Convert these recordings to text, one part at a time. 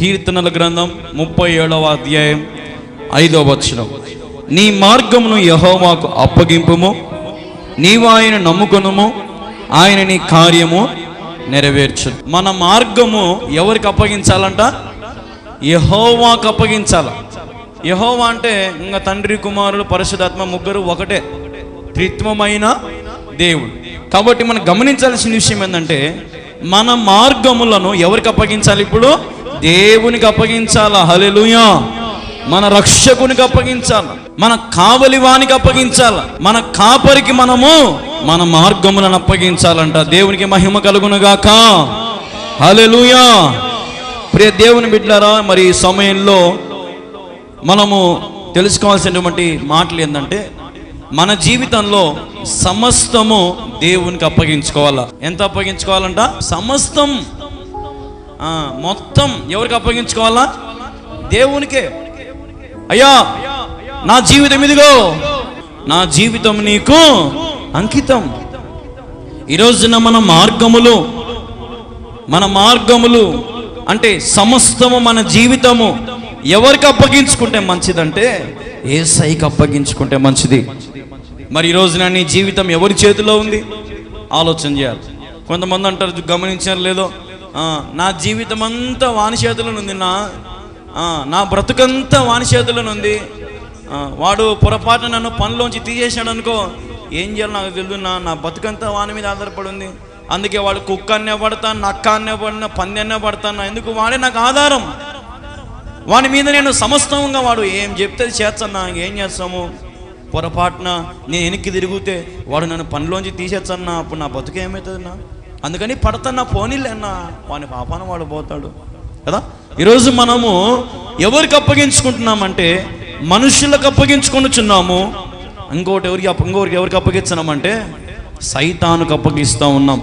కీర్తనల గ్రంథం 37వ అధ్యాయం 5వ వచనం. నీ మార్గమును యెహోవాకు అప్పగింపుము, నీవు ఆయన నమ్ముకొనుము, ఆయన నీ కార్యము నెరవేర్చు. మన మార్గము ఎవరికి అప్పగించాలంట? యెహోవాకు అప్పగించాల. యెహోవా అంటే ఇంకా తండ్రి, కుమారుడు, పరిశుద్ధాత్మ ముగ్గురు ఒకటే, త్రిత్వమైన దేవుడు. కాబట్టి మనం గమనించాల్సిన విషయం ఏంటంటే, మన మార్గములను ఎవరికి అప్పగించాలి? ఇప్పుడు దేవునికి అప్పగించాలా. హల్లెలూయా. మన రక్షకునికి అప్పగించాల, మన కావలి వానికి అప్పగించాల, మన కాపరికి మనము మన మార్గములను అప్పగించాలంట. దేవునికి మహిమ కలుగునుగాక. హల్లెలూయా. ప్రియ దేవుని బిడ్డలారా, మరి ఈ సమయంలో మనము తెలుసుకోవాల్సినటువంటి మాటలు ఏంటంటే, మన జీవితంలో సమస్తము దేవునికి అప్పగించుకోవాలా. ఎంత అప్పగించుకోవాలంట? సమస్తం, మొత్తం ఎవరికి అప్పగించుకోవాలా? దేవునికే. అయ్యా, నా జీవితం ఇదిగో, నా జీవితం నీకు అంకితం. ఈరోజున మన మార్గములు అంటే సమస్తము, మన జీవితము ఎవరికి అప్పగించుకుంటే మంచిదంటే యేసయ్యకి అప్పగించుకుంటే మంచిది. మరి ఈరోజున నీ జీవితం ఎవరి చేతిలో ఉంది? ఆలోచన చేయాలి. కొంతమంది అంటారు, గమనించారు లేదో, నా జీవితం అంతా వాని చేతిలో ఉంది, నా బ్రతుకంతా వాని చేతిలో ఉంది. వాడు పొరపాటు నన్ను పనిలోంచి తీసేసాడు అనుకో, ఏం చేయాలి నాకు తెలియదు, నా బతుకంతా వాని మీద ఆధారపడి ఉంది. అందుకే వాడు కుక్క అన్నే పడతాను, నక్క అన్నే పడినా, పంది అన్నే పడతాను. ఎందుకు? వాడే నాకు ఆధారం. వాడి మీద నేను సమస్తంగా, వాడు ఏం చెప్తే చేస్తాను. ఏం చేస్తాము? పొరపాటున నేను వెనక్కి తిరిగితే వాడు నన్ను పనిలోంచి తీసేచ్చన్నా, అప్పుడు నా బతుకు ఏమవుతుందన్నా? అందుకని పడతాను, నా పోనీలేనా, వాని పాపాన వాడు పోతాడు కదా. ఈరోజు మనము ఎవరికి అప్పగించుకుంటున్నామంటే మనుషులకు అప్పగించుకొనుచున్నాము. ఇంకోటి ఎవరికి అప్పగిస్తున్నామంటే సైతానుకు అప్పగిస్తూ ఉన్నాం.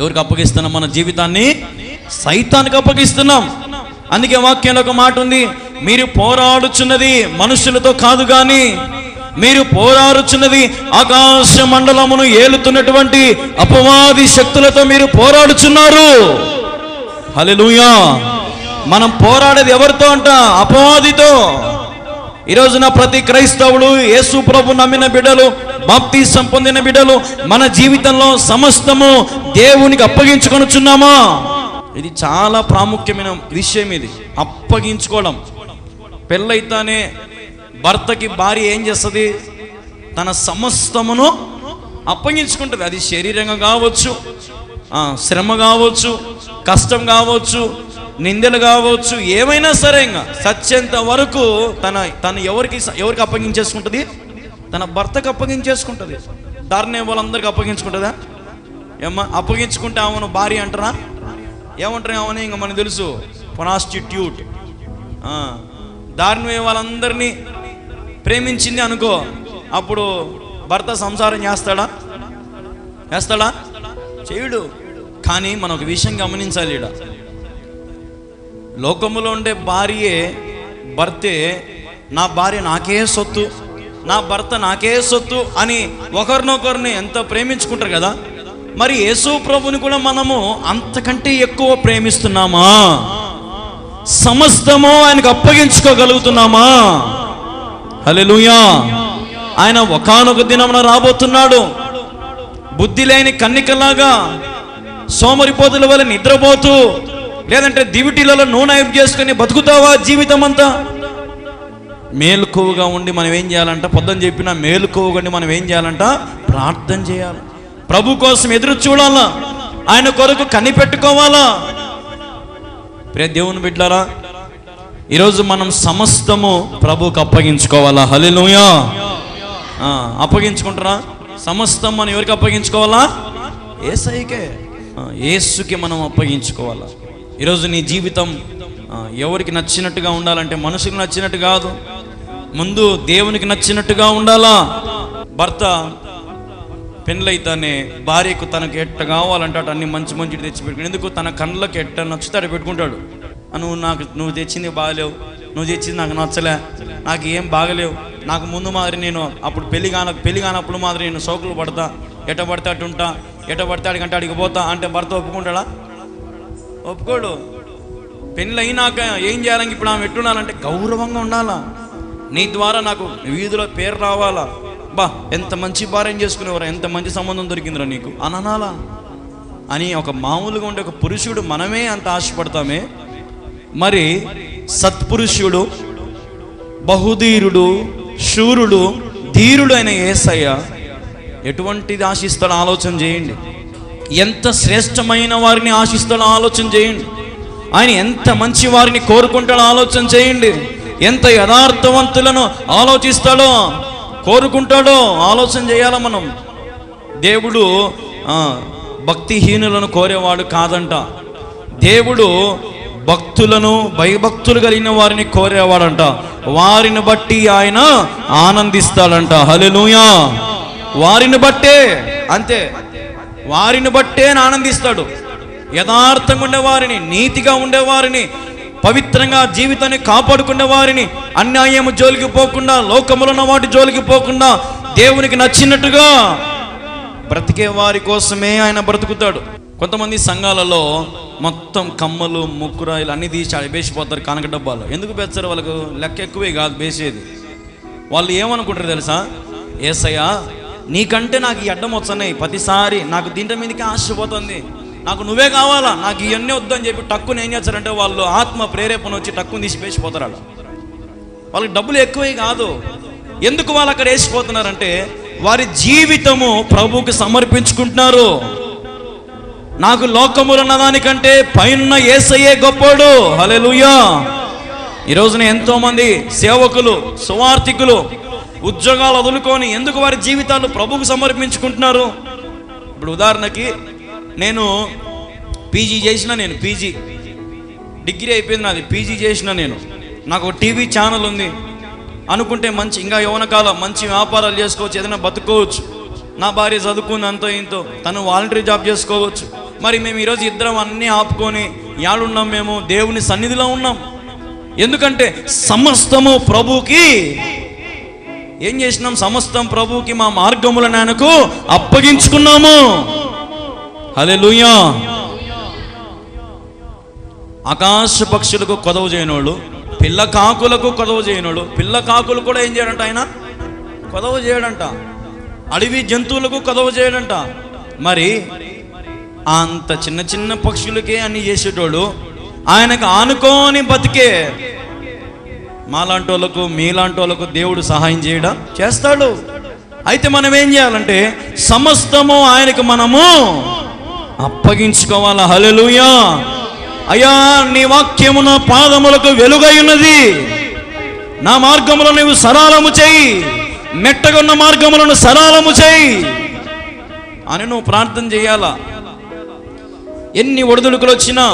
ఎవరికి అప్పగిస్తున్నాం? మన జీవితాన్ని సైతానికి అప్పగిస్తున్నాం. అందుకే వాక్యంలో ఒక మాట ఉంది, మీరు పోరాడుచున్నది మనుషులతో కాదు గాని మీరు పోరాడుచున్నది ఆకాశ మండలమును ఏలుతున్నటువంటి అపవాది శక్తులతో మీరు పోరాడుచున్నారు. హల్లెలూయా. మనం పోరాడేది ఎవరితో అంట? అపవాదితో. ఈరోజున ప్రతి క్రైస్తవుడు, యేసు ప్రభు నమ్మిన బిడ్డలు, బాప్తిసం పొందిన బిడ్డలు, మన జీవితంలో సమస్తము దేవునికి అప్పగించుకొనుచున్నామా? ఇది చాలా ప్రాముఖ్యమైన విషయం. ఇది అప్పగించుకోవడం. పెళ్ళైతానే భర్తకి భార్య ఏం చేస్తుంది? తన సమస్తమును అప్పగించుకుంటుంది. అది శరీరంగా కావచ్చు, శ్రమ కావచ్చు, కష్టం కావచ్చు, నిందలు కావచ్చు, ఏమైనా సరే ఇంకా సత్యంత వరకు తన ఎవరికి అప్పగించేసుకుంటుంది? తన భర్తకు అప్పగించేసుకుంటుంది. దారినే వాళ్ళందరికీ అప్పగించుకుంటుందా? ఏమ్మా, అప్పగించుకుంటే ఆమెను భార్య అంటారా? ఏమంటారు ఆమెను? ఇంకా మనకు తెలుసు, ప్రాస్టిట్యూట్. దారిని వాళ్ళందరినీ ప్రేమించింది అనుకో, అప్పుడు భర్త సంసారం చేస్తాడా? చేయడు. కానీ మనం ఒక విషయం గమనించాలి. ఈడ లోకములో ఉండే భార్యే భర్తే, నా భార్య నాకే సొత్తు, నా భర్త నాకే సొత్తు అని ఒకరినొకరిని ఎంత ప్రేమించుకుంటారు కదా. మరి యేసు ప్రభుని కూడా మనము అంతకంటే ఎక్కువ ప్రేమిస్తున్నామా? సమస్తము ఆయనకు అప్పగించుకోగలుగుతున్నామా? హల్లెలూయా. ఆయన ఒకానొక దినమున రాబోతున్నాడు. బుద్ధి లేని కన్నికలాగా సోమరిపోతుల వల్ల నిద్రపోతూ, లేదంటే దివిటీలలో నూనె చేసుకుని బతుకుతావా జీవితం అంతా? మేలుకోవుగా ఉండి మనం ఏం చేయాలంట? పొద్దున చెప్పిన మేలుకోవుగా ఉండి మనం ఏం చేయాలంట? ప్రార్థన చేయాలి. ప్రభు కోసం ఎదురు చూడాలా, ఆయన కొరకు కనిపెట్టుకోవాలా. ప్రియ దేవుని బిడ్డలారా, ఈరోజు మనం సమస్తము ప్రభువుకు అప్పగించుకోవాలా. హల్లెలూయా. అప్పగించుకుంటారా? సమస్తం మనం ఎవరికి అప్పగించుకోవాలా? యేసయ్యకే, యేసుకి మనం అప్పగించుకోవాలా. ఈరోజు నీ జీవితం ఎవరికి నచ్చినట్టుగా ఉండాలంటే మనుషులకు నచ్చినట్టు కాదు, ముందు దేవునికి నచ్చినట్టుగా ఉండాలా. భర్త పెళ్ళైతేనే భార్యకు తనకు ఎట్ట కావాలంటే అటు అన్ని మంచి మంచి తెచ్చి పెట్టుకుని, ఎందుకు? తన కళ్ళకి ఎట్ట నచ్చుతాడు పెట్టుకుంటాడు. నువ్వు తెచ్చింది బాగలేవు, నువ్వు తెచ్చింది నాకు నచ్చలే, నాకు ఏం బాగలేవు, నాకు ముందు మాదిరి నేను అప్పుడు పెళ్లి కానప్పుడు మాదిరి నేను సోకులు పడతా, ఎట పడితే అటు ఉంటా, ఎట పడితే అడిగంటే అడిగి పోతా అంటే భర్త ఒప్పుకుంటాడా? ఒప్పుకోడు. పెళ్ళి అయినాక ఏం చేయాలని ఇప్పుడు ఆమె ఎట్టుండాలంటే గౌరవంగా ఉండాలా, నీ ద్వారా నాకు వీధిలో పేరు రావాలా, బా ఎంత మంచి భార్యం చేసుకునేవారా, ఎంత మంచి సంబంధం దొరికిందిరా నీకు అనాలా అని ఒక మామూలుగా ఉండే ఒక పురుషుడు మనమే అంత ఆశపడతామే, మరి సత్పురుషుడు, బహుధీరుడు, శూరుడు, ధీరుడు అయిన యేసయ్య ఎటువంటిది ఆశిస్తాడో ఆలోచన చేయండి. ఎంత శ్రేష్టమైన వారిని ఆశిస్తాడో ఆలోచన చేయండి. ఆయన ఎంత మంచి వారిని కోరుకుంటాడో ఆలోచన చేయండి. ఎంత యథార్థవంతులను ఆలోచిస్తాడో కోరుకుంటాడో ఆలోచన చేయాలా మనం. దేవుడు భక్తిహీనులను కోరేవాడు కాదంట. దేవుడు భక్తులను, భయభక్తులు కలిగిన వారిని కోరేవాడంట. వారిని బట్టి ఆయన ఆనందిస్తాడంట. హల్లెలూయా. వారిని బట్టే, అంతే, వారిని బట్టే ఆనందిస్తాడు. యథార్థంగా ఉండేవారిని, నీతిగా ఉండేవారిని, పవిత్రంగా జీవితాన్ని కాపాడుకునే వారిని, అన్యాయము జోలికి పోకుండా, లోకములో ఉన్న వాటి జోలికి పోకుండా, దేవునికి నచ్చినట్టుగా బ్రతికే వారి కోసమే ఆయన బ్రతుకుతాడు. కొంతమంది సంఘాలలో మొత్తం కమ్మలు, ముక్కురాయిలు అన్నీ తీసి వేసిపోతారు కనక డబ్బాలు. ఎందుకు పెంచారు? వాళ్ళకు లెక్క ఎక్కువే కాదు వేసేది. వాళ్ళు ఏమనుకుంటారు తెలుసా? యేసయ్యా నీకంటే నాకు ఈ అడ్డం వస్తున్నాయి, ప్రతిసారి నాకు దీంట్లో మీదకి ఆశపోతుంది, నాకు నువ్వే కావాలా, నాకు ఇవన్నీ వద్దని చెప్పి టక్కుని ఏం చేస్తారంటే వాళ్ళు ఆత్మ ప్రేరేపణ వచ్చి టక్కుని తీసి వేసిపోతారు. అలా వాళ్ళకి డబ్బులు ఎక్కువే కాదు. ఎందుకు వాళ్ళు అక్కడ వేసిపోతున్నారంటే వారి జీవితము ప్రభువుకి సమర్పించుకుంటున్నారు. నాకు లోకములు ఉన్నదానికంటే పైన యేసయ్యే గొప్పోడు. హల్లెలూయా. ఈ రోజున ఎంతో మంది సేవకులు, సువార్థికులు ఉద్యోగాలు వదులుకొని ఎందుకు వారి జీవితాలు ప్రభువుకు సమర్పించుకుంటున్నారు? ఇప్పుడు ఉదాహరణకి నేను పీజీ చేసిన, నేను పీజీ డిగ్రీ అయిపోయింది నాది, పీజీ చేసిన నేను, నాకు ఒక టీవీ ఛానల్ ఉంది అనుకుంటే మంచి, ఇంకా యవ్వనకాలం మంచి వ్యాపారాలు చేసుకోవచ్చు, ఏదైనా బతుకోవచ్చు. నా భార్య చదువుకుంది అంతో ఇంతో, తను వాలంటరీ జాబ్ చేసుకోవచ్చు. మరి మేము ఈరోజు ఇద్దరం అన్నీ ఆపుకొని యాడున్నాం? మేము దేవుని సన్నిధిలో ఉన్నాం. ఎందుకంటే సమస్తము ప్రభువుకి ఏం చేసినాం? సమస్తం ప్రభువుకి మా మార్గములను ఆయనకు అప్పగించుకున్నాము. హల్లెలూయా. ఆకాశ పక్షులకు కొదవ చేయనోళ్ళు, పిల్ల కాకులకు కొదవ చేయనోడు. పిల్ల కాకులు కూడా ఏం చేయడంట? ఆయన కొదవ చేయడంట. అడవి జంతువులకు కొదవ చేయడంట. మరి అంత చిన్న చిన్న పక్షులకే అన్ని చేసేటోడు ఆయనకు ఆనుకోని బతికే మాలాంటి వాళ్ళకు, మీలాంటి వాళ్ళకు దేవుడు సహాయం చేయడం చేస్తాడు. అయితే మనం ఏం చేయాలంటే సమస్తము ఆయనకు మనము అప్పగించుకోవాలా. హల్లెలూయా. అయ్యా నీ వాక్యము నా పాదములకు వెలుగై ఉన్నది, నా మార్గములను నీవు సరళము చేయి, మెట్టగా ఉన్న మార్గములను సరళము చేయి అని నువ్వు ప్రార్థన చేయాలా. ఎన్ని ఒడిదుడుకులు వచ్చినా,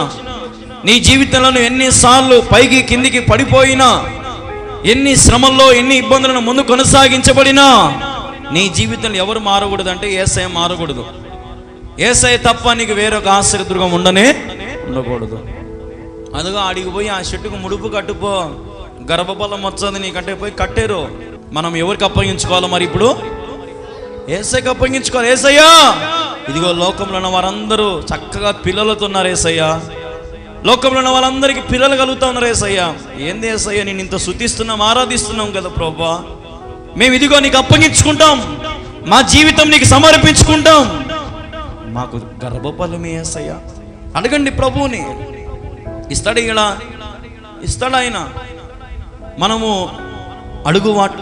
నీ జీవితంలో నువ్వు ఎన్నిసార్లు పైకి కిందికి పడిపోయినా, ఎన్ని శ్రమల్లో ఎన్ని ఇబ్బందులను ముందు కొనసాగించబడినా, నీ జీవితంలో ఎవరు మారకూడదు అంటే యేసయ్య మారకూడదు. యేసయ్య తప్ప నీకు వేరొక ఆశ్రయదుర్గం ఉండకూడదు. అదిగా అడిగిపోయి ఆ చెట్టుకు ముడుపు కట్టుపో, గర్భఫలం వచ్చేది నీకంటే పోయి కట్టారు. మనం ఎవరికి అప్పగించుకోవాలి? మరి ఇప్పుడు యేసయ్యకి అప్పగించుకోవాలి. యేసయ్యా ఇదిగో లోకంలో ఉన్న వారందరూ చక్కగా పిల్లలతో ఉన్నారు యేసయ్యా, లోకంలో ఉన్న వాళ్ళందరికీ పిల్లలు కలుగుతా ఉన్నారు యేసయ్యా. ఏంది యేసయ్యా నేను ఇంత స్తుతిస్తున్నాం, ఆరాధిస్తున్నాం కదా ప్రభువా, మేము ఇదిగో నీకు అప్పగించుకుంటాం, మా జీవితం నీకు సమర్పించుకుంటాం, మాకు గర్భఫలమే యేసయ్యా. అడగండి ప్రభువుని, ఇస్తాడు. ఇలా ఇస్తాడు ఆయన. మనము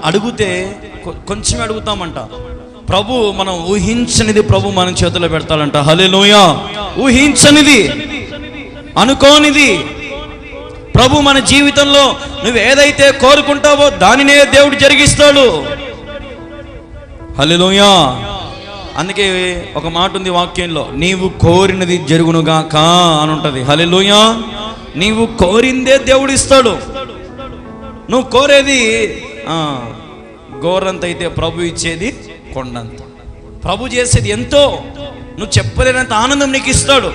అడుగుతే కొంచెం అడుగుతామంట. ప్రభు మనం ఊహించనిది ప్రభు మన చేతిలో పెడతాడంట. హల్లెలూయా. ఊహించనిది, అనుకోనిది ప్రభు మన జీవితంలో నువ్వు ఏదైతే కోరుకుంటావో దానినే దేవుడు జరిగిస్తాడు. హల్లెలూయా. అందుకే ఒక మాట ఉంది వాక్యంలో, నీవు కోరినది జరుగునుగాక అని ఉంటుంది. హల్లెలూయా. నీవు కోరిందే దేవుడు ఇస్తాడు. నువ్వు కోరేది గోరంత అయితే ప్రభు ఇచ్చేది కొండంత. ప్రభు చేసేది ఎంతో, నువ్వు చెప్పలేనంత ఆనందం నీకు ఇస్తాడు.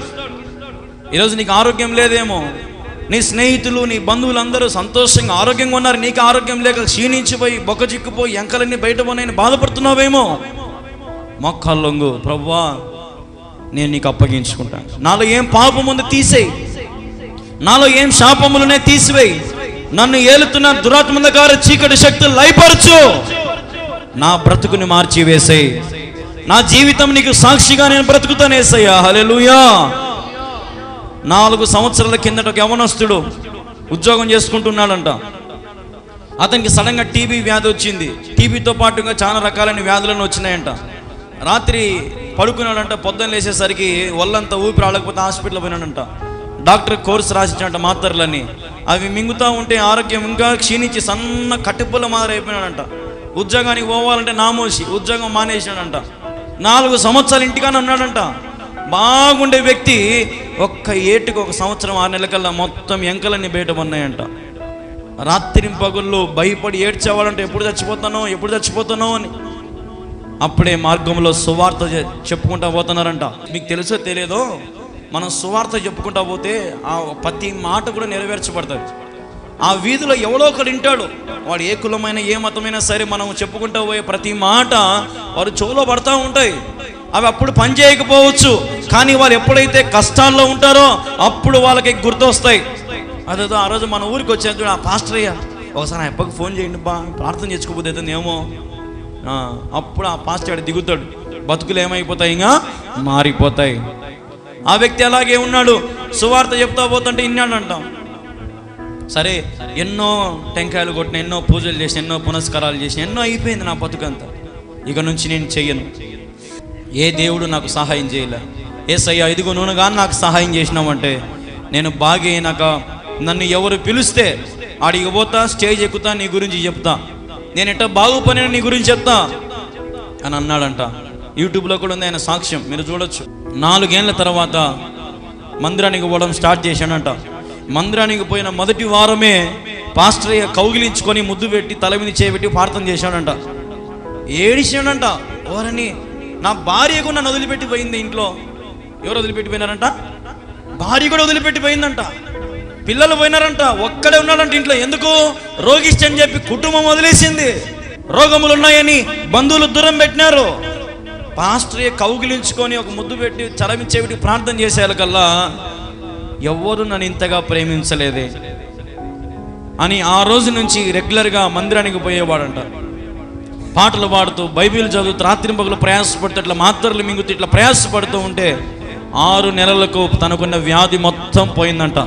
ఈరోజు నీకు ఆరోగ్యం లేదేమో, నీ స్నేహితులు, నీ బంధువులు అందరూ సంతోషంగా ఆరోగ్యంగా ఉన్నారు, నీకు ఆరోగ్యం లేక క్షీణించిపోయి బొక్క చిక్కుపోయి ఎంకలన్నీ బయట పోయిన బాధపడుతున్నావేమో. మొక్కల్లొంగు, ప్రభువా నేను నీకు అప్పగించుకుంటాను, నాలో ఏం పాపం ఉంది తీసేయి, నాలో ఏం శాపములనే తీసివేయి, నన్ను ఏలుతున్న దురాత్మంధకార చీకటి శక్తులు లయపరచు, నా బ్రతుకుని మార్చి వేసేయి, నా జీవితం నీకు సాక్షిగా నేను బ్రతుకుతాను యేసయ్యా. హల్లెలూయా. 4 సంవత్సరాల కిందట ఒక యవనస్తుడు ఉద్యోగం చేసుకుంటున్నాడంట. అతనికి సడన్గా టీబీ వ్యాధి వచ్చింది. టీబీతో పాటుగా చాలా రకాలైన వ్యాధులను వచ్చినాయంట. రాత్రి పడుకున్నాడంట. పొద్దున్న లేచేసరికి ఒళ్ళంతా ఊపిరి ఆడకపోతే హాస్పిటల్ పోయినాడంట. డాక్టర్ కోర్సు రాసిచ్చాడంట మాత్రలని. అవి మింగుతూ ఉంటే ఆరోగ్యం ఇంకా క్షీణించి సన్న కట్టుపుల్ల మాదిరి అయిపోయినాడంట. ఉద్యోగానికి పోవాలంటే నామోసి ఉద్యోగం మానేసినాడంట. 4 సంవత్సరాలు ఇంటికానే ఉన్నాడంట. బాగుండే వ్యక్తి ఒక్క ఏటుకు 1 సంవత్సరం 6 నెలల కల్లా మొత్తం ఎంకలన్నీ బయట ఉన్నాయంట. రాత్రి పగుళ్ళు భయపడి ఏడ్చేవాడంటే ఎప్పుడు చచ్చిపోతానో అని. అప్పుడే మార్గంలో సువార్త చెప్పుకుంటా పోతున్నారంట. మీకు తెలుసో తెలియదో, మనం సువార్త చెప్పుకుంటా పోతే ఆ ప్రతి మాట కూడా నెరవేర్చబడుతుంది. ఆ వీధిలో ఎవడో ఒకడు వింటాడు. వాడు ఏ కులమైనా ఏ మతమైనా సరే మనం చెప్పుకుంటా పోయే ప్రతి మాట వారు చెవులో పడతా ఉంటాయి. అవి అప్పుడు పని చేయకపోవచ్చు, కానీ వాళ్ళు ఎప్పుడైతే కష్టాల్లో ఉంటారో అప్పుడు వాళ్ళకి గుర్తొస్తాయి. అదేదో ఆ రోజు మన ఊరికి వచ్చేది ఆ పాస్టర్ అయ్యా, ఒకసారి ఆ అప్పకి ఫోన్ చేయండి బా, ప్రార్థన చేసుకోకపోతే ఏమో. అప్పుడు ఆ పాస్టర్ దిగుతాడు. బతుకులు ఏమైపోతాయి, ఇంకా మారిపోతాయి. ఆ వ్యక్తి అలాగే ఉన్నాడు. సువార్త చెప్తా పోతుంటే విన్నాడంట. సరే, ఎన్నో టెంకాయలు కొట్టిన, ఎన్నో పూజలు చేసిన, ఎన్నో పునస్కారాలు చేసిన, ఎన్నో అయిపోయింది నా బతుకంతా. ఇక నుంచి నేను చెయ్యను. ఏ దేవుడు నాకు సహాయం చేయలే. యేసయ్యా ఇదిగో నువ్వు కానీ నాకు సహాయం చేసినావంటే నేను బాగా అయినాక నన్ను ఎవరు పిలిస్తే ఆడికి పోతా, స్టేజ్ ఎక్కుతా, నీ గురించి చెప్తా, నేను ఎట్టా బాగుపడిన నీ గురించి చెప్తా అని అన్నాడంట. యూట్యూబ్లో కూడా ఉంది ఆయన సాక్ష్యం, మీరు చూడొచ్చు. 4 ఏళ్ల తర్వాత మందిరానికి పోవడం స్టార్ట్ చేశాడంట. మందిరానికి పోయిన మొదటి వారమే పాస్టర్ అయ్య కౌగిలించుకొని ముద్దు పెట్టి తల మీద చేయబెట్టి ప్రార్థన చేశాడంట. ఏడిచాడంట. ఎవరని? నా భార్య కూడా నన్ను వదిలిపెట్టి పోయింది. ఇంట్లో ఎవరు వదిలిపెట్టి పోయినారంట? భార్య కూడా వదిలిపెట్టి పోయిందంట. పిల్లలు పోయినారంట. ఒక్కడే ఉన్నాడంట ఇంట్లో. ఎందుకు? రోగిష్టి అని చెప్పి కుటుంబం వదిలేసింది. రోగములు ఉన్నాయని బంధువులు దూరం పెట్టినారు. పాస్టర్ కౌగిలించుకొని ఒక ముద్దు పెట్టి చలమిచ్చేవిటి ప్రార్థన చేసేకల్లా ఎవ్వరు నన్ను ఇంతగా ప్రేమించలేదే అని ఆ రోజు నుంచి రెగ్యులర్గా మందిరానికి పోయేవాడంట. పాటలు పాడుతూ, బైబిల్ చదువుతూ, రాత్రింపగలు ప్రయాసపడుతూ, ఇట్లా మాత్రలు మింగుతూ ఇట్లా ప్రయాసపడుతూ ఉంటే 6 నెలలకు తనకున్న వ్యాధి మొత్తం పోయిందంట.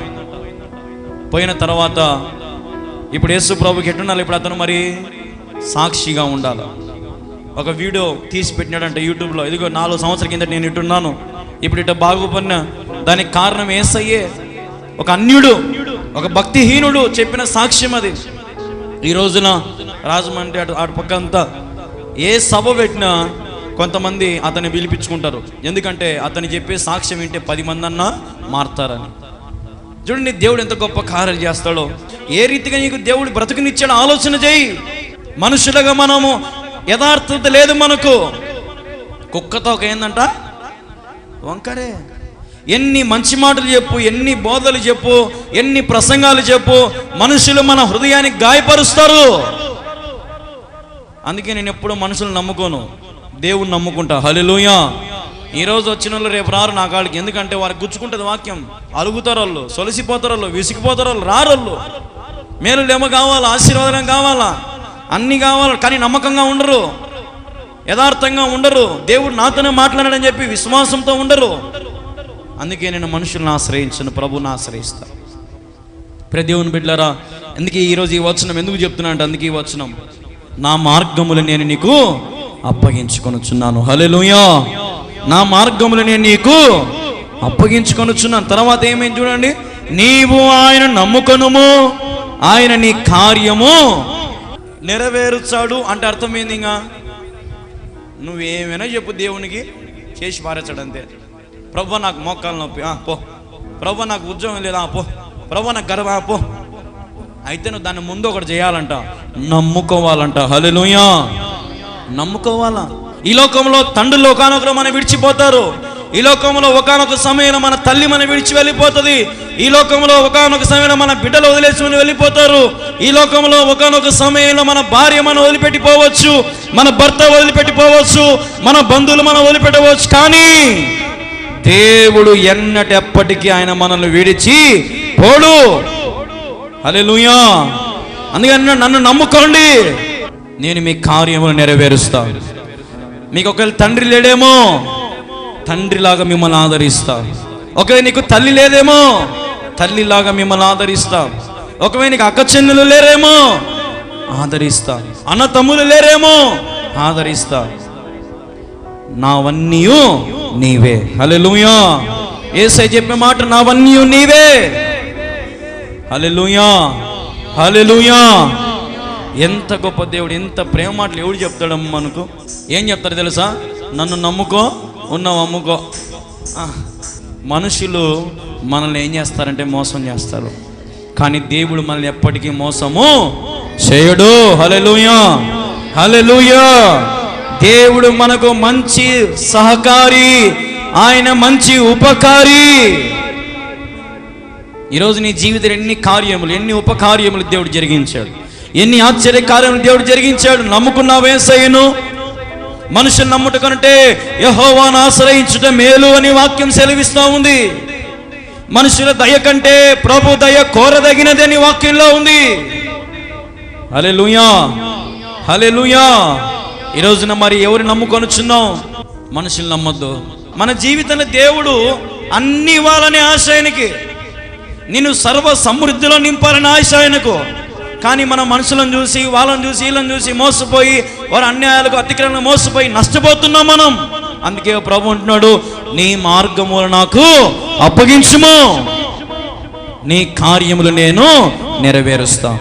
పోయిన తర్వాత ఇప్పుడు యేసు ప్రభుకి ఎట్టున్నాలి? ఇప్పుడు అతను మరి సాక్షిగా ఉండాలి. ఒక వీడియో తీసి పెట్టినాడంట యూట్యూబ్లో. ఇదిగో 4 సంవత్సరాల కింద నేను ఇట్టున్నాను, ఇప్పుడు ఇట్లా బాగుపడినా. దానికి కారణం యేసయ్యే. ఒక అన్యుడు, ఒక భక్తిహీనుడు చెప్పిన సాక్ష్యం అది. ఈ రోజున రాజమండ్రి అటు పక్క అంతా ఏ సభ పెట్టినా కొంతమంది అతన్ని పిలిపించుకుంటారు. ఎందుకంటే అతను చెప్పే సాక్ష్యం వింటే 10 మంది అన్నా మారుతారని. చూడండి దేవుడు ఎంత గొప్ప కార్యాలు చేస్తాడో. ఏ రీతిగా నీకు దేవుడు బ్రతుకునిచ్చాడో ఆలోచన చేయి. మనుషులుగా మనము యథార్థత లేదు మనకు. కుక్కతో ఒక ఏందంట వంకరే. ఎన్ని మంచి మాటలు చెప్పు, ఎన్ని బోధలు చెప్పు, ఎన్ని ప్రసంగాలు చెప్పు, మనుషులు మన హృదయాన్ని గాయపరుస్తారు. అందుకే నేను ఎప్పుడు మనుషులు నమ్ముకోను, దేవుని నమ్ముకుంటా. హల్లెలూయా. ఈరోజు వచ్చిన వాళ్ళు రేపు రారు నా కాడికి. ఎందుకంటే వారికి గుచ్చుకుంటుంది వాక్యం. అలుగుతారు వాళ్ళు, సొలిసిపోతారు వాళ్ళు, విసిగిపోతారు వాళ్ళు, రారు వాళ్ళు. మేలులేమో కావాలా, ఆశీర్వాదం కావాలా, అన్ని కావాలి, కానీ నమ్మకంగా ఉండరు, యథార్థంగా ఉండరు. దేవుడు నాతోనే మాట్లాడాడని చెప్పి విశ్వాసంతో ఉండరు. అందుకే నేను మనుషులను ఆశ్రయించను, ప్రభువుని ఆశ్రయిస్తా. దేవుని బిడ్డలారా, అందుకే ఈరోజు ఈ వచనం ఎందుకు చెప్తున్నా అంటే, అందుకే ఈ వచనం నా మార్గములు నేను నీకు అప్పగించుకొనుచున్నాను. హల్లెలూయా. నా మార్గములు నేను నీకు అప్పగించుకొనుచున్నాను. తర్వాత ఏమేం చూడండి, నీవు ఆయన నమ్ముకొనుము, ఆయన నీ కార్యము నెరవేరుచాడు అంటే అర్థం ఏంది? ఇంకా నువ్వేమైనా చెప్పు, దేవునికి చేసి పారేచాడు అంతే. ప్రభువా నాకు మోకాలు నొప్పి, పో. ప్రభువా నాకు ఉద్యోగం లేదా, పో. ప్రభువా నాకు గర్వ, పో. అయితే నువ్వు దాన్ని ముందు ఒకటి చేయాలంట, నమ్ముకోవాలంట. హల్లెలూయా. నమ్ముకోవాలా. ఈ లోకంలో తండ్రులు ఒకనొకరు మనం విడిచిపోతారు. ఈ లోకంలో ఒకనొక సమయంలో మన తల్లి మనం విడిచి వెళ్ళిపోతుంది. ఈ లోకంలో ఒకనొక సమయంలో మన బిడ్డలు వదిలేసి వెళ్ళిపోతారు. ఈ లోకంలో ఒకనొక సమయంలో మన భార్య మనం వదిలిపెట్టిపోవచ్చు, మన భర్త వదిలిపెట్టిపోవచ్చు, మన బంధువులు మనం వదిలిపెట్టవచ్చు. కానీ దేవుడు ఎన్నటెప్పటికీ ఆయన మనల్ని విడిచి పోడు. హల్లెలూయా. అందుకని నన్ను నమ్ముకోండి, నేను మీ కార్యములు నెరవేరుస్తా. మీకు ఒకవేళ తండ్రి లేడేమో, తండ్రిలాగా మిమ్మల్ని ఆదరిస్తా. ఒకవేళ నీకు తల్లి లేదేమో, తల్లిలాగా మిమ్మల్ని ఆదరిస్తా. ఒకవేళ నీకు అక్క చెల్లెలు లేరేమో, ఆదరిస్తా. అన్న తమ్ములు లేరేమో, ఆదరిస్తా. నావన్నీ నీవే. హల్లెలూయా. యేసయ్య చెప్పే మాట, నావన్నీ నీవే. హల్లెలూయా, హల్లెలూయా. ఎంత గొప్ప దేవుడు, ఎంత ప్రేమ మాటలు ఎవడు చెప్తాడమ్మ మనకు? ఏం చెప్తారు తెలుసా? నన్ను నమ్ముకో, ఉన్నావు అమ్ముకో. మనుషులు మనల్ని ఏం చేస్తారంటే మోసం చేస్తారు, కానీ దేవుడు మనల్ని ఎప్పటికీ మోసము చేయడు. హల్లెలూయా, హల్లెలూయా. దేవుడు మనకు మంచి సహకారి, ఆయన మంచి ఉపకారి. ఈరోజు నీ జీవితంలో ఎన్ని కార్యములు, ఎన్ని ఉపకార్యములు దేవుడు జరిగించాడు, ఎన్ని ఆశ్చర్య కార్యములు దేవుడు జరిగించాడు. నమ్ముకున్నావే యేసయ్యను. మనుషులు నమ్ముట కంటే యెహోవాను ఆశ్రయించుట మేలు అని వాక్యం సెలవిస్తూ ఉంది. మనుషుల దయ కంటే ప్రభు దయ కోరదగినది అని వాక్యంలో ఉంది. హల్లెలూయా, హల్లెలూయా. ఈ రోజున మరి ఎవరు నమ్ముకొనుచున్నాం? మనుషులు నమ్మొద్దు. మన జీవితంలో దేవుడు అన్ని ఇవ్వాలనే ఆశ ఆయనకి, నిన్ను సర్వ సమృద్ధిలో నింపాలని ఆశ ఆయనకు. కానీ మన మనుషులను చూసి, వాళ్ళని చూసి, వీళ్ళని చూసి మోసపోయి, వారి అన్యాయాలకు అతిక్రమణకు మోసపోయి నష్టపోతున్నాం మనం. అందుకే ప్రభు అంటున్నాడు, నీ మార్గములు నాకు అప్పగించుము, నీ కార్యములు నేను నెరవేరుస్తా.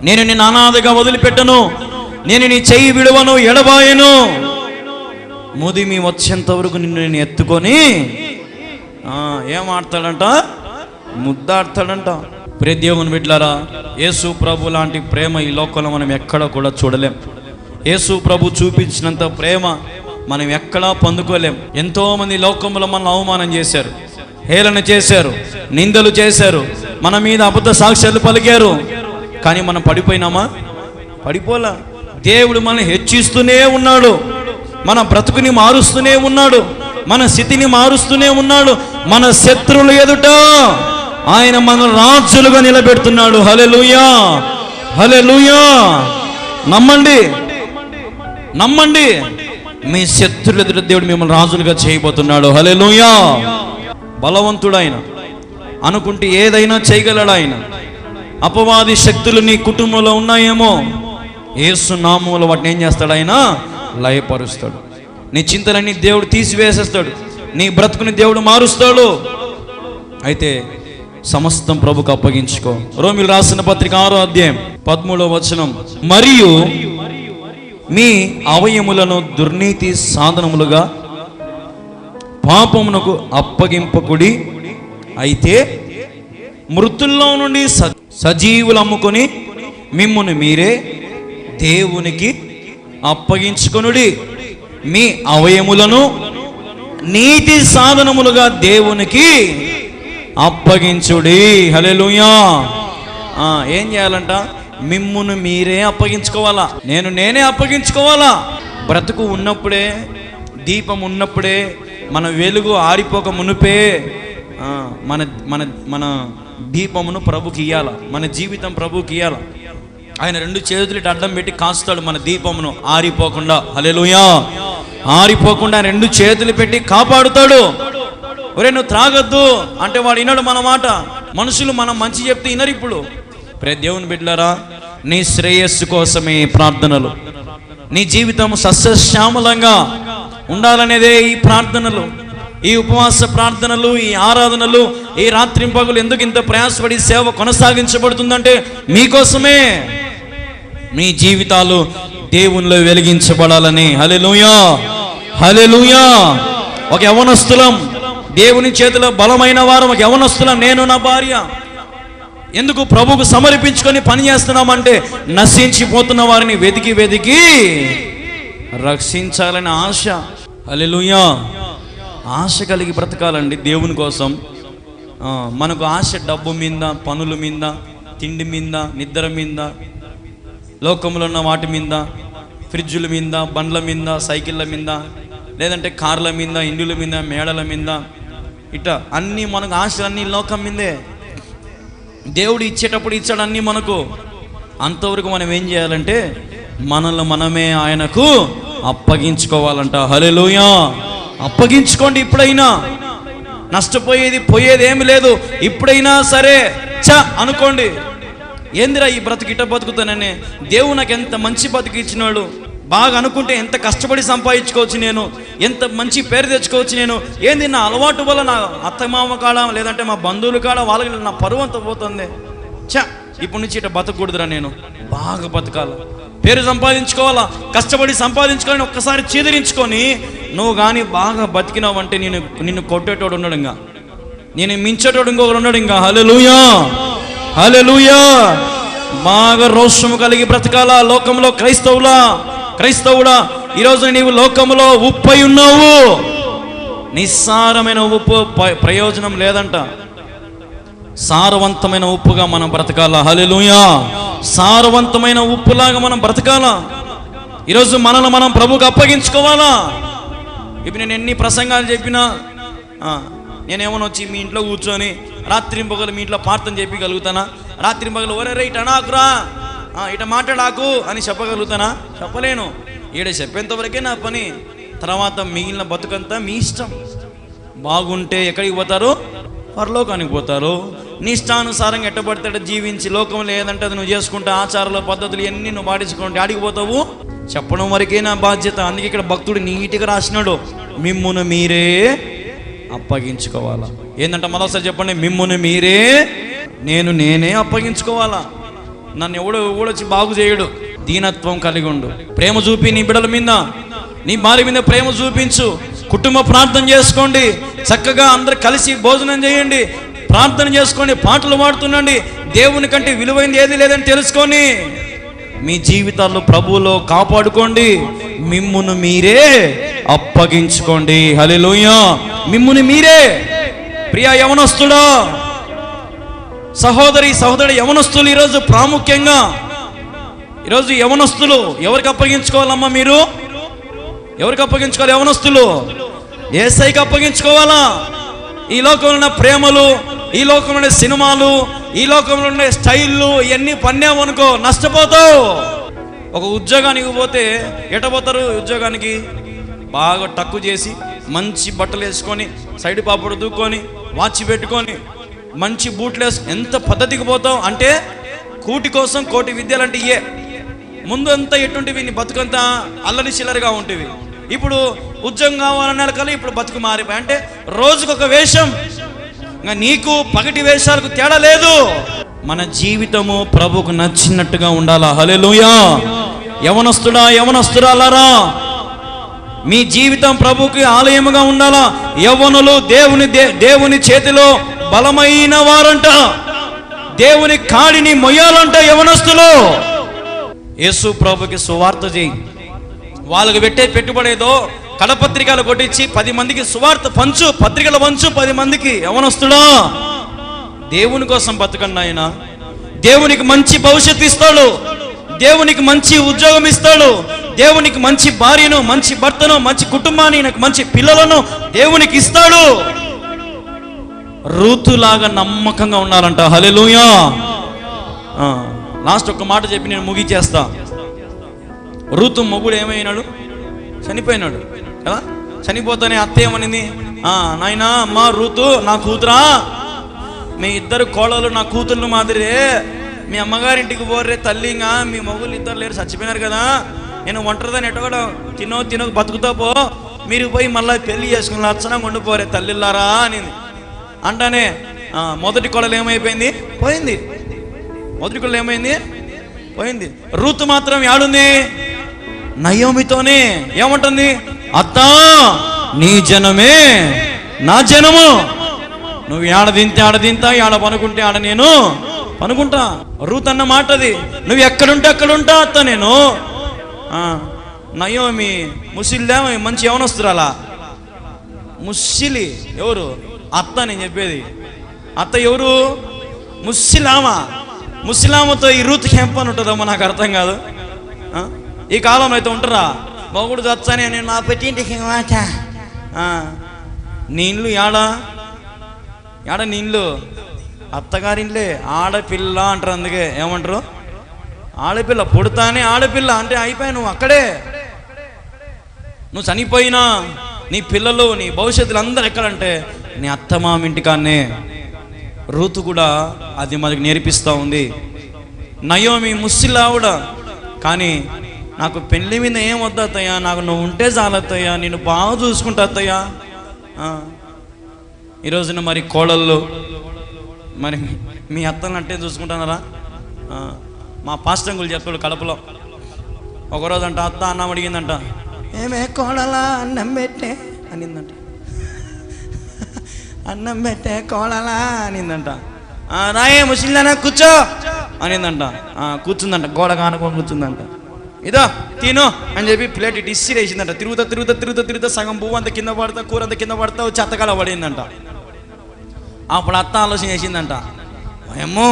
నేను నిన్ను అనాథగా వదిలిపెట్టను, నేను నీ చెయ్యి విడువను, ఎడబాయను. ముదిమి వచ్చేంత వరకు నిన్ను నేను ఎత్తుకొని ఏం ఆడతాడంట? ముద్దాడతాడంట. ప్రియ దేవుని బిడ్డలారా, యేసు ప్రభు లాంటి ప్రేమ ఈ లోకంలో మనం ఎక్కడ కూడా చూడలేం. యేసు ప్రభు చూపించినంత ప్రేమ మనం ఎక్కడా పొందుకోలేం. ఎంతో మంది లోకంలో మనల్ని అవమానం చేశారు, హేళన చేశారు, నిందలు చేశారు, మన మీద అబద్ధ సాక్ష్యాలు పలికారు. కానీ మనం పడిపోయినామా? పడిపోలా. దేవుడు మనల్ని హెచ్చిస్తూనే ఉన్నాడు, మన బ్రతుకుని మారుస్తూనే ఉన్నాడు, మన స్థితిని మారుస్తూనే ఉన్నాడు. మన శత్రువులు ఎదుట ఆయన మన రాజులుగా నిలబెడుతున్నాడు. హల్లెలూయా, హల్లెలూయా. నమ్మండి, నమ్మండి. మీ శత్రువుల ఎదుట దేవుడు మిమ్మల్ని రాజులుగా చేయబోతున్నాడు. హల్లెలూయా. బలవంతుడు ఆయన, అనుకుంటే ఏదైనా చేయగలడు ఆయన. అపవాది శక్తులు నీ కుటుంబంలో ఉన్నాయేమో, యేసు నామములో వాటిని ఏం చేస్తాడు? ఆయన లయపరుస్తాడు. నీ చింతలన్నీ దేవుడు తీసివేసేస్తాడు, నీ బ్రతుకుని దేవుడు మారుస్తాడు. అయితే సమస్తం ప్రభుకు అప్పగించుకో. రోమీయులకు రాసిన పత్రిక 6వ అధ్యాయం 13వ వచనం, మరియు మీ అవయములను దుర్నీతి సాధనములుగా పాపమునకు అప్పగింపకుడి, అయితే మృతుల్లో నుండి సజీవులు అమ్ముకొని మిమ్మును మీరే దేవునికి అప్పగించుకొనుడి. మీ అవయములను నీతి సాధనములుగా దేవునికి అప్పగించుడి. హల్లెలూయా. ఏం చేయాలంట? మిమ్మును మీరే అప్పగించుకోవాలా, నేనే అప్పగించుకోవాలా. బ్రతుకు ఉన్నప్పుడే, దీపం ఉన్నప్పుడే, మన వెలుగు ఆరిపోక మునుపే మన మన మన దీపమును ప్రభుకి ఇయ్యాల, మన జీవితం ప్రభుకి ఇయ్యాల. ఆయన 2 చేతులు అడ్డం పెట్టి కాస్తాడు మన దీపమును ఆరిపోకుండా. హల్లెలూయా. ఆరిపోకుండా 2 చేతులు పెట్టి కాపాడుతాడు. ఒరే నువ్వు త్రాగొద్దు అంటే వాడు వినడు మన మాట. మనుషులు మనం మంచి చెప్తే వినరు. ఇప్పుడు ప్రియ దేవుని బిడ్డలారా, నీ శ్రేయస్సు కోసమే ప్రార్థనలు, నీ జీవితం సస్యశ్యామలంగా ఉండాలనేదే ఈ ప్రార్థనలు, ఈ ఉపవాస ప్రార్థనలు, ఈ ఆరాధనలు, ఈ రాత్రింపగలు. ఎందుకు ఇంత ప్రయాసపడి సేవ కొనసాగించబడుతుందంటే మీకోసమే. మీ జీవితాలు దేవునిలో వెలిగించబడాలని. హల్లెలూయా, హల్లెలూయా. ఒక యవనస్తులం, దేవుని చేతిలో బలమైన వారు, ఒక యవనస్తులం, నేను నా భార్య. ఎందుకు ప్రభువుకు సమర్పించుకొని పని చేస్తున్నామంటే నశించిపోతున్న వారిని వెతికి వెతికి రక్షించాలని ఆశ. హల్లెలూయా. ఆశ కలిగి బ్రతకాలండి దేవుని కోసం. మనకు ఆశ డబ్బు మీద, పనుల మీద, తిండి మీద, నిద్ర మీద, లోకంలో ఉన్న వాటి మీద, ఫ్రిడ్జుల మీద, బండ్ల మీద, సైకిళ్ళ మీద, లేదంటే కార్ల మీద, ఇండ్ల మీద, మేడల మీద, ఇట్లా అన్నీ మనకు ఆశలన్నీ లోకం మీదే. దేవుడు ఇచ్చేటప్పుడు ఇచ్చాడు అన్నీ మనకు. అంతవరకు మనం ఏం చేయాలంటే మనల్ని మనమే ఆయనకు అప్పగించుకోవాలంట. హల్లెలూయా. అప్పగించుకోండి. ఇప్పుడైనా నష్టపోయేది పోయేది ఏమి లేదు. ఇప్పుడైనా సరే అనుకోండి, ఏందిరా ఈ బ్రతుకు ఇట్ట బతుకుతానని, దేవుడు నాకు ఎంత మంచి బతుకు ఇచ్చినాడు, బాగా అనుకుంటే ఎంత కష్టపడి సంపాదించుకోవచ్చు, నేను ఎంత మంచి పేరు తెచ్చుకోవచ్చు, నేను ఏంది నా అలవాటు వల్ల నా అత్తమామ కాడ లేదంటే మా బంధువుల కాడ వాళ్ళకి నా పరువు అంతా పోతుంది. ఇప్పటి నుంచి ఇట్లా బతకూడదురా, నేను బాగా బతకాల, పేరు సంపాదించుకోవాలా, కష్టపడి సంపాదించుకోవాలని ఒక్కసారి చీదరించుకొని నువ్వు కానీ బాగా బతికినావు అంటే నిన్ను కొట్టేటోడు ఉన్నాడు, ఇంకా నేను మించేటోడు ఇంకొకరు ఉన్నాడు ఇంకా. హల్లెలూయా, హల్లెలూయా. బాగా రోషము కలిగి బ్రతకాల లోకంలో. క్రైస్తవుడా, ఈరోజు నీవు లోకంలో ఉప్పై ఉన్నావు. నిస్సారమైన ఉప్పు ప్రయోజనం లేదంట. సారవంతమైన ఉప్పుగా మనం బ్రతకాల. హల్లెలూయా. సారవంతమైన ఉప్పులాగా మనం బ్రతకాల. ఈరోజు మనల్ని మనం ప్రభువుకు అప్పగించుకోవాలా. ఇప్పుడు నేను ఎన్ని ప్రసంగాలు చెప్పినా నేనేమన్నా వచ్చి మీ ఇంట్లో కూర్చొని రాత్రింపగలు మీ ఇంట్లో ప్రార్థన చెప్పగలుగుతానా? రాత్రింపగలు ఒరే ఇట అనాకురా, ఇట మాట్లాడాకు అని చెప్పగలుగుతానా? చెప్పలేను. ఈడ చెప్పేంతవరకే నా పని. తర్వాత మిగిలిన బతుకంతా మీ ఇష్టం. బాగుంటే ఎక్కడికి పోతారు? పరలోకానికి పోతారు. నీ ఇష్టానుసారంగా ఎట్టబడతాడు జీవించి లోకం లేదంటే అది నువ్వు చేసుకుంటే ఆచారాలు పద్ధతులు ఎన్ని నువ్వు పాటించుకుంటే ఆడికి పోతావు. చెప్పడం వరకే నా బాధ్యత. అందుకే ఇక్కడ భక్తుడు నీట్గా రాసినాడు, మిమ్మును మీరే అప్పగించుకోవాలా. ఏంటంటే మరోసారి చెప్పండి, మిమ్మును మీరే నేనే అప్పగించుకోవాలా. నన్ను ఎవడొచ్చి బాగు చేయడు. దీనత్వం కలిగి ఉండు, ప్రేమ చూపి నీ బిడ్డల మీద, నీ భార్య మీద ప్రేమ చూపించు. కుటుంబ ప్రార్థన చేసుకోండి, చక్కగా అందరు కలిసి భోజనం చేయండి, ప్రార్థన చేసుకోండి, పాటలు పాడుతుండండి. దేవుని కంటే విలువైంది ఏది లేదని తెలుసుకొని మీ జీవితాల్లో ప్రభువులో కాపాడుకోండి. మిమ్మును మీరే అప్పగించుకోండి. హల్లెలూయా. మిమ్మును మీరే. ప్రియ యవనస్తుడా, సహోదరుడు యవనస్తులు ఈరోజు ప్రాముఖ్యంగా ఈరోజు యవనస్తులు ఎవరికి అప్పగించుకోవాలమ్మా? మీరు ఎవరికి అప్పగించుకోవాలి? యవనస్తులు యేసయ్యకి అప్పగించుకోవాలా. ఈ లోకంలో ఉన్న ప్రేమలు, ఈ లోకంలో ఉండే సినిమాలు, ఈ లోకంలో ఉండే స్టైళ్ళు ఇవన్నీ పన్నామనుకో నష్టపోతావు. ఒక ఉద్యోగానికి పోతే ఎటపోతారు? ఉద్యోగానికి బాగా టక్కు చేసి మంచి బట్టలు వేసుకొని సైడ్ పాపడు దూక్కొని వాచ్ పెట్టుకొని మంచి బూట్లు వేసుకొని ఎంత పద్ధతికి పోతావు అంటే కూటి కోసం కోటి విద్యలు అంటే ఇయే. ముందు అంతా ఎటుంటివి నీ బతుకంతా అల్లరి చిల్లరగా ఉంటేవి. ఇప్పుడు ఉద్యోగం కావాలన్న కల్లా ఇప్పుడు బతుకు మారిపోయి అంటే రోజుకొక వేషం. ఇంకా నీకు పగటి వేషాలకు తేడా లేదు. మన జీవితము ప్రభువుకు నచ్చినట్టుగా ఉండాలా. హల్లెలూయా. యవనస్తుడా, యవనస్తురాలారా, మీ జీవితం ప్రభువుకి ఆలయముగా ఉండాలా. యవ్వనులు దేవుని చేతిలో బలమైన వారంట, దేవుని కాడిని మొయ్యాలంట యవనస్తులు. యేసు ప్రభుకి సువార్త చేయి. వాళ్ళకి పెట్టే పెట్టుబడేదో కడపత్రికలు కొట్టించి 10 మందికి సువార్త పంచు, పత్రికలు పంచు 10 మందికి. యవనస్తుడా, దేవుని కోసం బతకండి. ఆయన దేవునికి మంచి భవిష్యత్తు ఇస్తాడు, దేవునికి మంచి ఉద్యోగం ఇస్తాడు, దేవునికి మంచి భార్యను, మంచి భర్తను, మంచి కుటుంబాన్ని, నాకు మంచి పిల్లలను దేవునికి ఇస్తాడు. రూతులాగా నమ్మకంగా ఉండాలంట. హల్లెలూయా. లాస్ట్ ఒక్క మాట చెప్పి నేను ముగిచేస్తా. రూతు మొగుడు ఏమైనాడు? చనిపోయినాడు కదా. చనిపోతానే అత్త ఏమనింది? నాయనా అమ్మ రూతు, నా కూతురా, మీ ఇద్దరు కోడలు నా కూతుర్లు మాదిరే, మీ అమ్మగారింటికి పోర్రే తల్లిగా, మీ మొగుళ్ళు ఇద్దరు లేరు, చచ్చిపోయినారు కదా, నేను ఒంటరిదాన్ని ఎట్ట కూడా తినో బతుకుతా పో, మీరు పోయి మళ్ళీ పెళ్లి చేసుకుని లక్షణంగా ఉండిపోరే తల్లిల్లారా అనింది. అంటానే మొదటి కోడలు ఏమైపోయింది? పోయింది. మొదటి కోడలు ఏమైంది? పోయింది. రూతు మాత్రం యాడుంది? నయోమితోనే. ఏమంటుంది? అత్తా, నీ జనమే నా జనము, నువ్వు ఆడ తింటా, ఆడ పనుకుంటే ఆడ నేను పనుకుంటా. రూత్ అన్న మాటది. నువ్వు ఎక్కడుంటే అక్కడుంటా అత్త నేను. నయోమి ముసిల్లా, మంచి యవనస్తురాలా? ముసిలి ఎవరు? అత్త. నేను చెప్పేది అత్త ఎవరు? ముసిలామతో ఈ రూత్ హెంప్ అని ఉంటుందమ్మా, నాకు అర్థం కాదు. ఈ కాలంలో అయితే ఉంటారా? మొగుడు చచ్చానే నేను నా పెట్టింటికి మాట, నీ ఇల్లు యాడ నీళ్ళు అత్తగారింట్లే ఆడపిల్ల అంటారు. అందుకే ఏమంటారు, ఆడపిల్ల పుడతానే ఆడపిల్ల అంటే అయిపోయి నువ్వు అక్కడే. నువ్వు చనిపోయినా నీ పిల్లలు నీ భవిష్యత్తులు అందరూ ఎక్కడంటే నీ అత్తమామ ఇంటికాన్నే. రూతు కూడా అది మనకి నేర్పిస్తూ ఉంది. నయోమి ముస్సిలావిడ, కానీ నాకు పెళ్లి మీద ఏం వద్దు అత్తయ్య, నాకు నువ్వు ఉంటే చాలు అత్తయ్య, నేను బాగా చూసుకుంటా అత్తయ్య. ఈరోజున మరి కోడళ్ళు మరి మీ అత్తలను అంటే చూసుకుంటున్నారా? మా పాస్టర్ అంకుల్ చెప్తాడు కడపలో. ఒకరోజు అంట అత్త అన్నం అడిగిందంట, ఏమే కోడలా అన్నం పెట్టే అనిందంట. అన్నం పెట్టే కోడలా అనిందంట. రాయే ముసిల్లానా కూర్చో అనిందంట. కూర్చుందంట, గోడ కానుకొని కూర్చుందంట. ఇదో తిను అని చెప్పి ప్లేట్ ఇటు ఇస్సిరి వేసిందంట. తిరుగుతా తిరుగుతా తిరుగుతా తిరుగుతా సగం పువ్వు అంత కింద పడతా, కూర అంత కింద పడతా, చెత్తకాల పడిందంట. అప్పుడు అత్త ఆలోచన చేసిందంట, ఏమో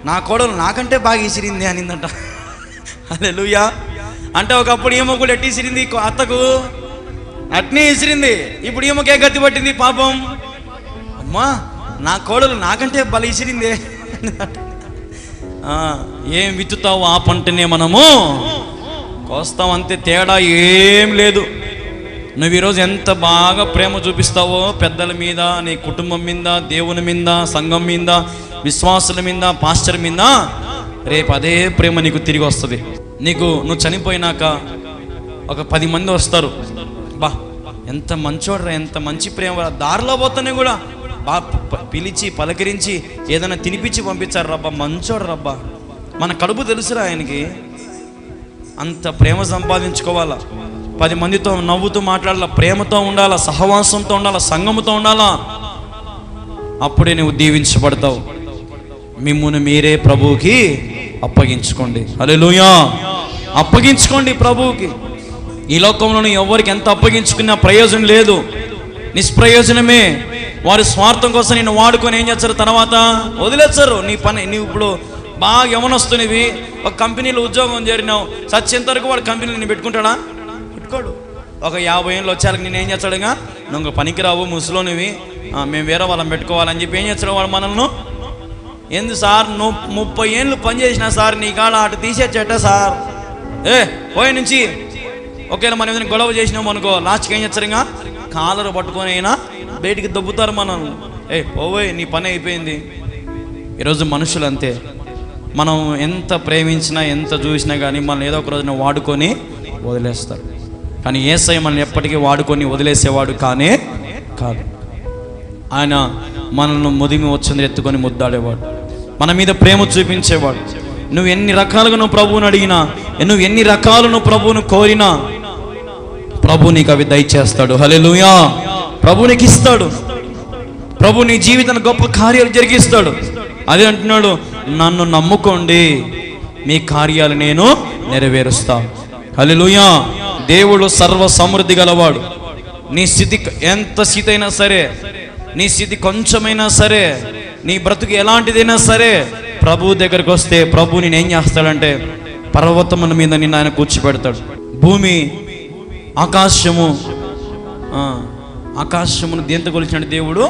నా కోడలు నాకంటే బాగా ఇసిరింది అనిందంట. హల్లెలూయా. అంటే ఒకప్పుడు ఏమో కూడా ఎట్టి ఇసిరింది అత్తకు, అట్నే ఇసిరింది. ఇప్పుడు ఏమోకే గతి పట్టింది పాపం. అమ్మా నా కోడలు నాకంటే బల ఇసిరిందే. ఏం విత్తుతావు ఆ పంటనే మనము కోస్తాం, అంతే, తేడా ఏం లేదు. నువ్వు ఈరోజు ఎంత బాగా ప్రేమ చూపిస్తావో పెద్దల మీద, నీ కుటుంబం మీద, దేవుని మీద, సంఘం మీద, విశ్వాసుల మీద, పాస్టర్ మీద, రేపు అదే ప్రేమ నీకు తిరిగి వస్తుంది. నువ్వు చనిపోయినాక ఒక 10 మంది వస్తారు, బా ఎంత మంచోడ్రా, ఎంత మంచి ప్రేమ, దారిలో పోతానే కూడా పిలిచి పలకరించి ఏదైనా తినిపించి పంపించారు. రబ్బా మంచోడు రబ్బా, మన కడుపు తెలుసురా ఆయనకి. అంత ప్రేమ సంపాదించుకోవాలా, 10 మందితో నవ్వుతూ మాట్లాడాలా, ప్రేమతో ఉండాలా, సహవాసంతో ఉండాలా, సంఘముతో ఉండాలా. అప్పుడే నువ్వు దీవించబడతావు. మిమ్మును మీరే ప్రభువుకి అప్పగించుకోండి. హల్లెలూయా. అప్పగించుకోండి ప్రభువుకి. ఈ లోకంలో ఎవరికి ఎంత అప్పగించుకున్నా ప్రయోజనం లేదు, నిష్ప్రయోజనమే. వారి స్వార్థం కోసం నిన్ను వాడుకొని ఏం చేస్తారు, తర్వాత వదిలేస్తారు నీ పని. నువ్వు ఇప్పుడు బాగా యవనొస్తున్నవి, ఒక కంపెనీలో ఉద్యోగం చేరినావు, సచ్చేంత వరకు వాడు కంపెనీలో నేను పెట్టుకుంటాడా? పెట్టుకోడు. ఒక 50 ఏళ్ళు వచ్చాక నేను ఏం చేస్తాడుగా, నువ్వు పనికిరావు ముసలోనివి, మేము వేరే వాళ్ళని పెట్టుకోవాలని చెప్పి ఏం చేస్తాడు వాడు మనల్ని. ఎందు సార్ నువ్వు 30 ఏళ్ళు పని చేసినా సార్ నీ కాడ అటు తీసేచ్చట సార్, పోయి నుంచి ఒకవేళ మనం ఏదైనా గొడవ చేసినాము అనుకో, లాస్ట్కి ఏం చేస్తారుగా కాలరు పట్టుకొని అయినా బయటికి దొబ్బుతారు మనల్ని. పోయి నీ పని అయిపోయింది. ఈరోజు మనుషులు అంతే, మనం ఎంత ప్రేమించినా ఎంత చూసినా కానీ మనల్ని ఏదో ఒక రోజున వాడుకొని వదిలేస్తారు. కానీ యేసయ్య మనల్ని ఎప్పటికీ వాడుకొని వదిలేసేవాడు కానే కాదు. ఆయన మనల్ని ముదిమి వచ్చింది ఎత్తుకొని ముద్దాడేవాడు, మన మీద ప్రేమ చూపించేవాడు. నువ్వు ఎన్ని రకాలుగా నువ్వు ప్రభువుని అడిగినా, నువ్వు ఎన్ని రకాలు నువ్వు ప్రభువును కోరినా, ప్రభు నీకు అవి దయచేస్తాడు. హల్లెలూయా. ప్రభు నీకు ఇస్తాడు. ప్రభు నీ జీవితాన్ని గొప్ప కార్యాలు జరిగిస్తాడు. అదే అంటున్నాడు, నన్ను నమ్ముకోండి, మీ కార్యాలు నేను నెరవేరుస్తాను. హల్లెలూయా. దేవుడు సర్వ సమృద్ధి గలవాడు. నీ స్థితి ఎంత స్థితి అయినా సరే, నీ స్థితి కొంచెమైనా సరే, నీ బ్రతుకు ఎలాంటిదైనా సరే, ప్రభు దగ్గరికి వస్తే ప్రభు నేను ఏం చేస్తాడంటే పర్వతముల మీద నిన్ను ఆయన కూర్చోబెడతాడు. భూమి ఆకాశమును దేంతో కొలిచిన దేవుడు,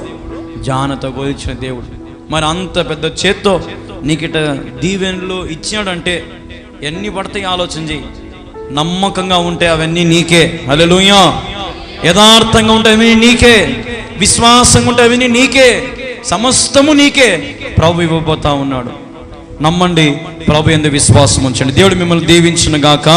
జానతో కొలిచిన దేవుడు. మరి అంత పెద్ద చేత్తో నీకిట దీవెనలు ఇచ్చినాడంటే ఎన్ని పడతాయి ఆలోచన చేయి. నమ్మకంగా ఉంటే అవన్నీ నీకే. హల్లెలూయా. యథార్థంగా ఉంటే అవన్నీ నీకే, విశ్వాసంగా ఉంటే అవన్నీ నీకే, సమస్తము నీకే ప్రభు ఇవ్వబోతా ఉన్నాడు. నమ్మండి, ప్రభు యందు విశ్వాసం ఉంచండి. దేవుడు మిమ్మల్ని దీవించును గాక.